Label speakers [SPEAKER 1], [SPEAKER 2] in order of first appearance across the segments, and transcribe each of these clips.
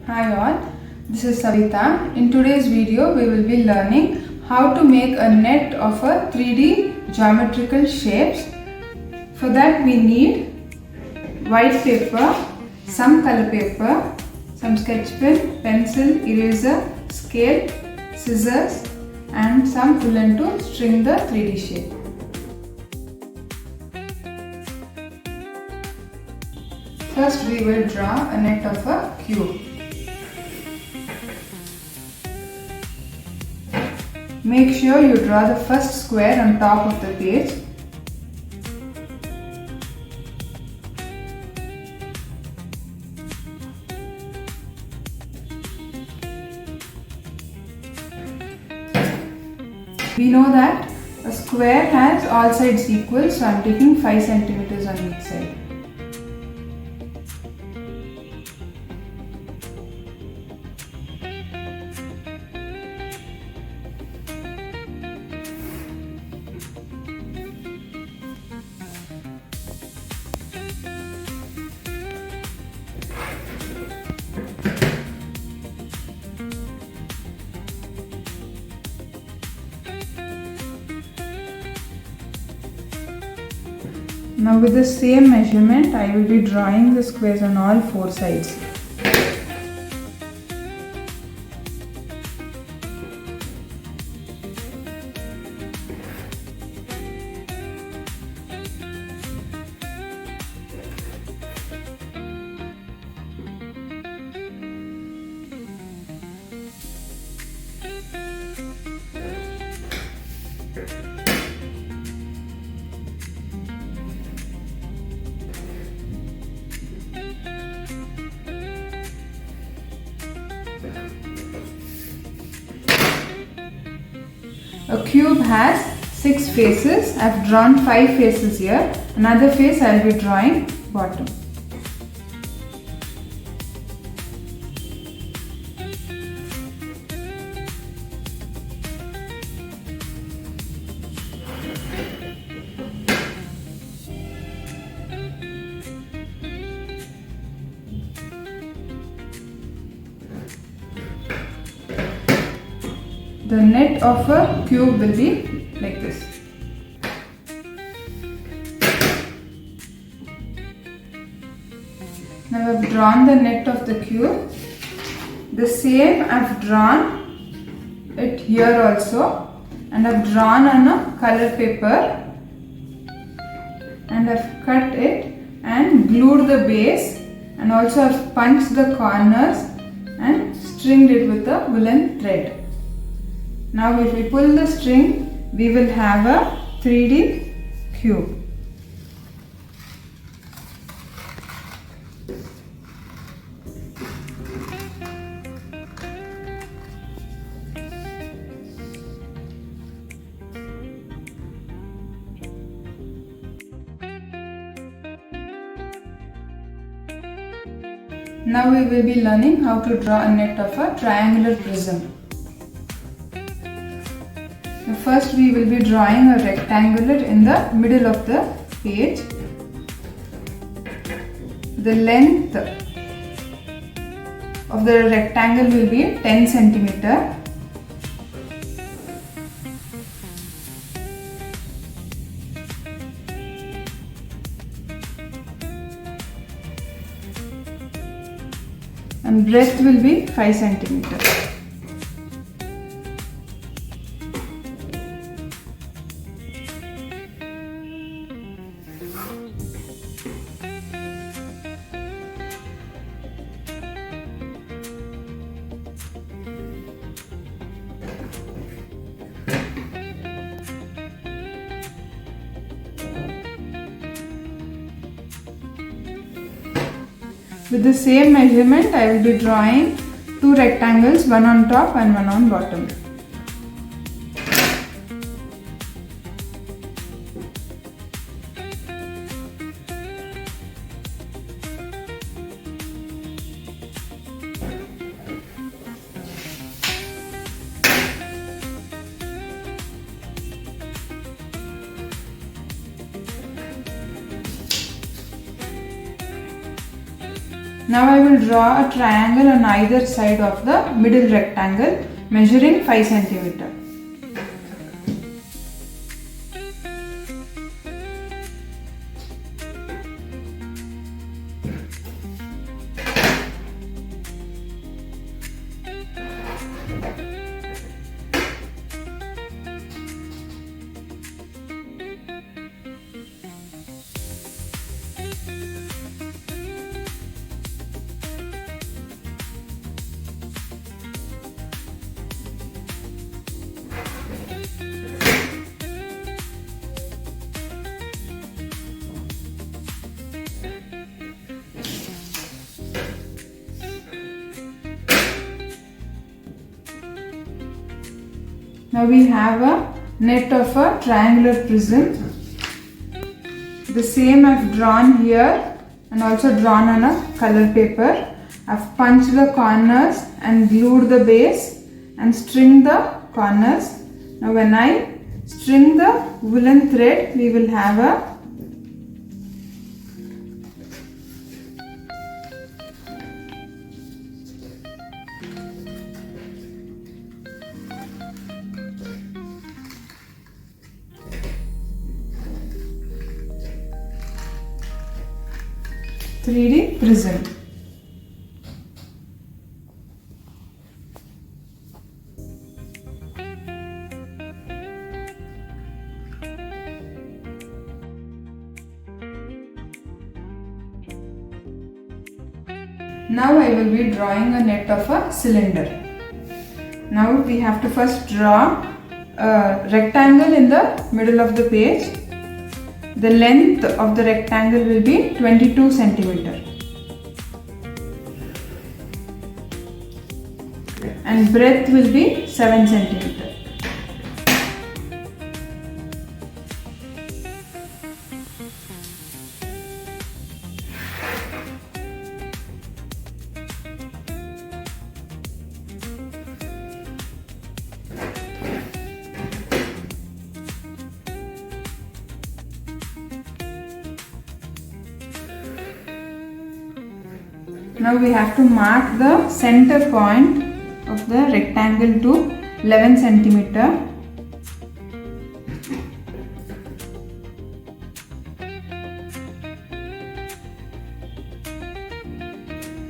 [SPEAKER 1] Hi all, this is Savita. In today's video we will be learning how to make a net of a 3D geometrical shapes. For that we need white paper, some color paper, some sketch pen, pencil, eraser, scale, scissors and some woolen to string the 3D shape. First we will draw a net of a cube. Make sure you draw the first square on top of the page. We know that a square has all sides equal, so I am taking 5 centimeters on each side. Now with the same measurement, I will be drawing the squares on all 4 sides. A cube has 6 faces. I have drawn 5 faces here. Another face I will be drawing bottom. The net of a cube will be like this. Now I have drawn the net of the cube. The same I have drawn it here also, and I have drawn on a color paper and I have cut it and glued the base, and also I have punched the corners and stringed it with a woolen thread. Now if we pull the string, we will have a 3D cube. Now we will be learning how to draw a net of a triangular prism. First we will be drawing a rectangular in the middle of the page. The length of the rectangle will be 10 centimeter. And breadth will be 5 centimeter. With the same measurement, I will be drawing 2 rectangles, one on top and one on bottom. Now I will draw a triangle on either side of the middle rectangle measuring 5 cm. Now we have a net of a triangular prism. The same I've drawn here and also drawn on a color paper. I've punched the corners and glued the base and stringed the corners. Now when I string the woolen thread, we will have a (3D) prism. Now I will be drawing a net of a cylinder. Now we have to first draw a rectangle in the middle of the page. The length of the rectangle will be 22 cm and breadth will be 7 cm. Now we have to mark the center point of the rectangle to 11 cm.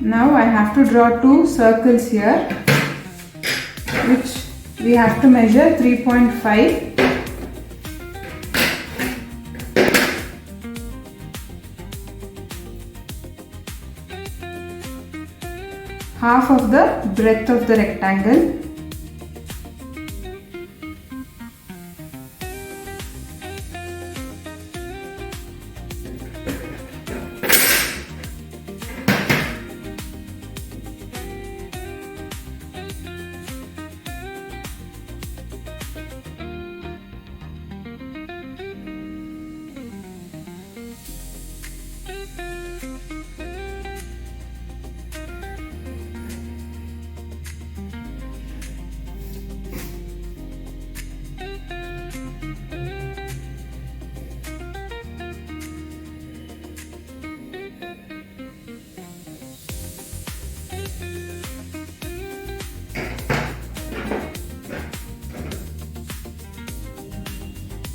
[SPEAKER 1] Now I have to draw two circles here, which we have to measure 3.5. Half of the breadth of the rectangle.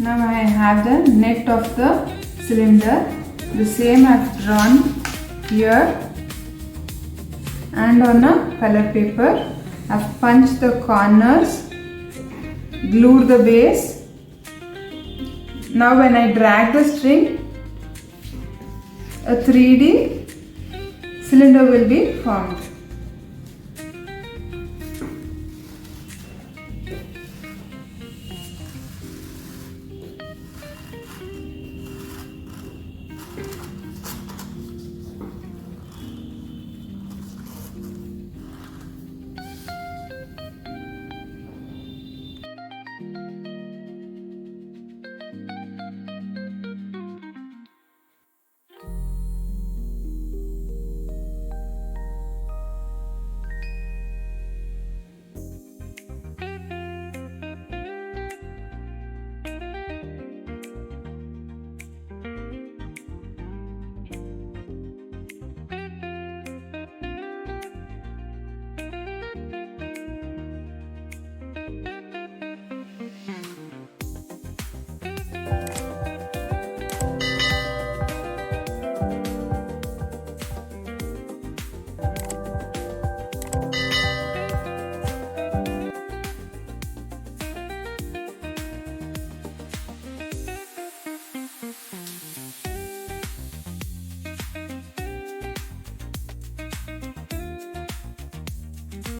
[SPEAKER 1] Now I have the net of the cylinder. The same I have drawn here and on a color paper. I have punched the corners, glued the base. Now when I drag the string, a 3D cylinder will be formed.